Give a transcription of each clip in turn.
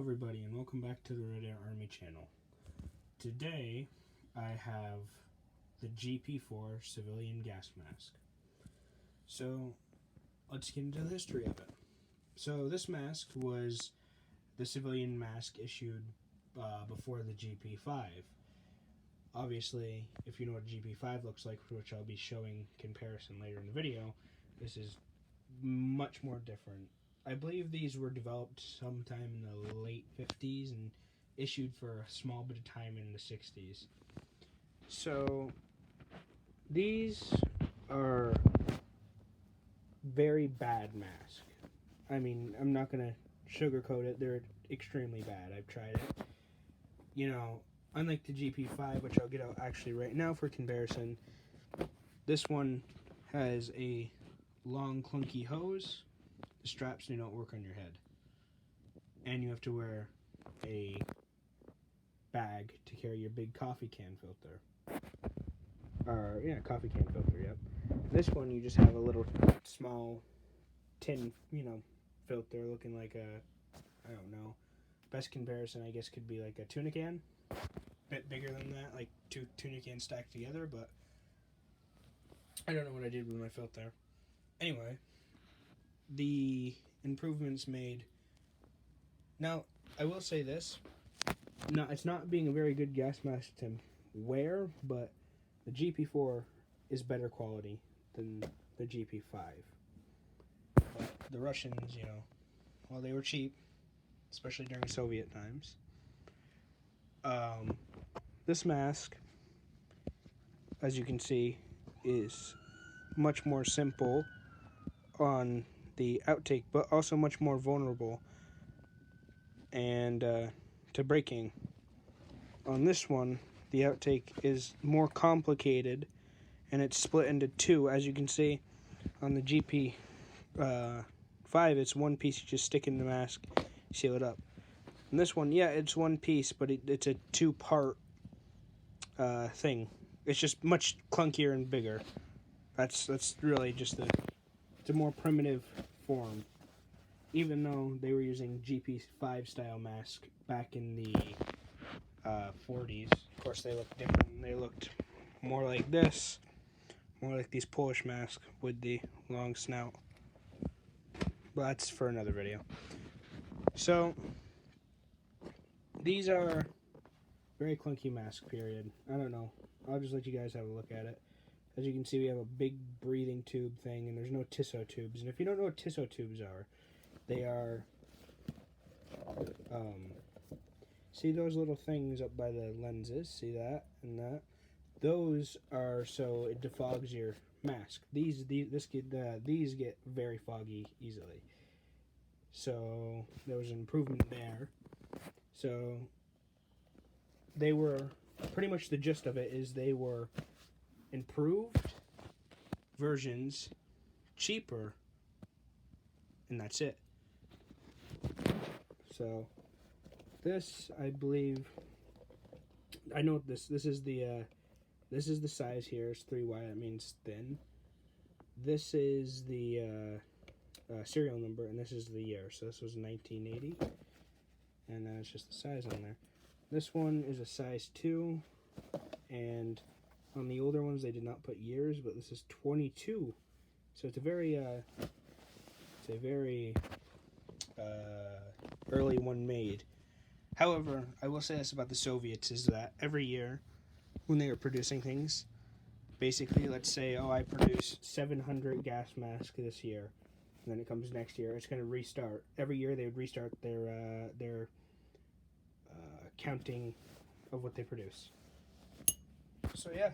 everybody, and welcome back to the Red Air Army channel. Today I have the GP4 civilian gas mask. So let's get into the history of it. So this mask was the civilian mask issued before the GP5. Obviously, if you know what GP5 looks like, which I'll be showing comparison later in the video, this is much more different. I believe these were developed sometime in the late 50s and issued for a small bit of time in the 60s. So these are very bad masks. I mean, I'm not going to sugarcoat it. They're extremely bad. I've tried it. You know, unlike the GP5, which I'll get out actually right now for comparison, this one has a long clunky hose. The straps do not work on your head. And you have to wear a bag to carry your big coffee can filter. Coffee can filter, yep. This one, you just have a little small tin, filter looking like I don't know. Best comparison, I guess, could be like a tuna can. Bit bigger than that, like two tuna cans stacked together, but I don't know what I did with my filter. Anyway, the improvements made. Now, I will say this. No, it's not being a very good gas mask to wear, but the GP4 is better quality than the GP5. But the Russians, while they were cheap, especially during Soviet times, this mask, as you can see, is much more simple on the outtake, but also much more vulnerable and to breaking. On this one, the outtake is more complicated, and it's split into two. As you can see on the GP5, it's one piece. You just stick in the mask, seal it up. And this one, yeah, it's one piece, but it's a two-part thing. It's just much clunkier and bigger. That's really just it's a more primitive form. Even though they were using GP5 style mask back in the 40s, of course they looked different. They looked more like this, more like these Polish masks with the long snout. But that's for another video. So these are very clunky mask, period. I don't know. I'll just let you guys have a look at it. As you can see, we have a big breathing tube thing, and there's no Tissot tubes. And if you don't know what Tissot tubes are, they are, see those little things up by the lenses? See that and that? Those are so it defogs your mask. These get very foggy easily. So there was an improvement there. So they were pretty much the gist of it is they were improved versions, cheaper, and that's it. So this, I believe, I know this is the size here. It's 3Y. That means thin. This is the serial number, and this is the year. So this was 1980, and it's just the size on there. This one is a size 2, and on the older ones they did not put years, but this is 22. So it's a very early one made. However, I will say this about the Soviets is that every year when they were producing things, basically, let's say, I produce 700 gas masks this year, and then it comes next year, it's going to restart. Every year they would restart their counting of what they produce. So yeah,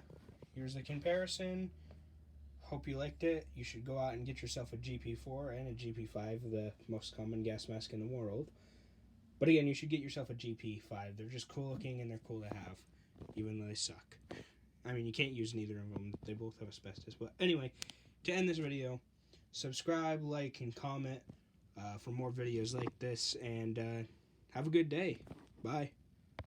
here's the comparison. Hope you liked it. You should go out and get yourself a GP4 and a GP5, the most common gas mask in the world. But again, you should get yourself a GP5. They're just cool looking and they're cool to have, even though they suck. I mean, you can't use neither of them. They both have asbestos. But anyway, to end this video, subscribe, like, and comment for more videos like this. And have a good day. Bye.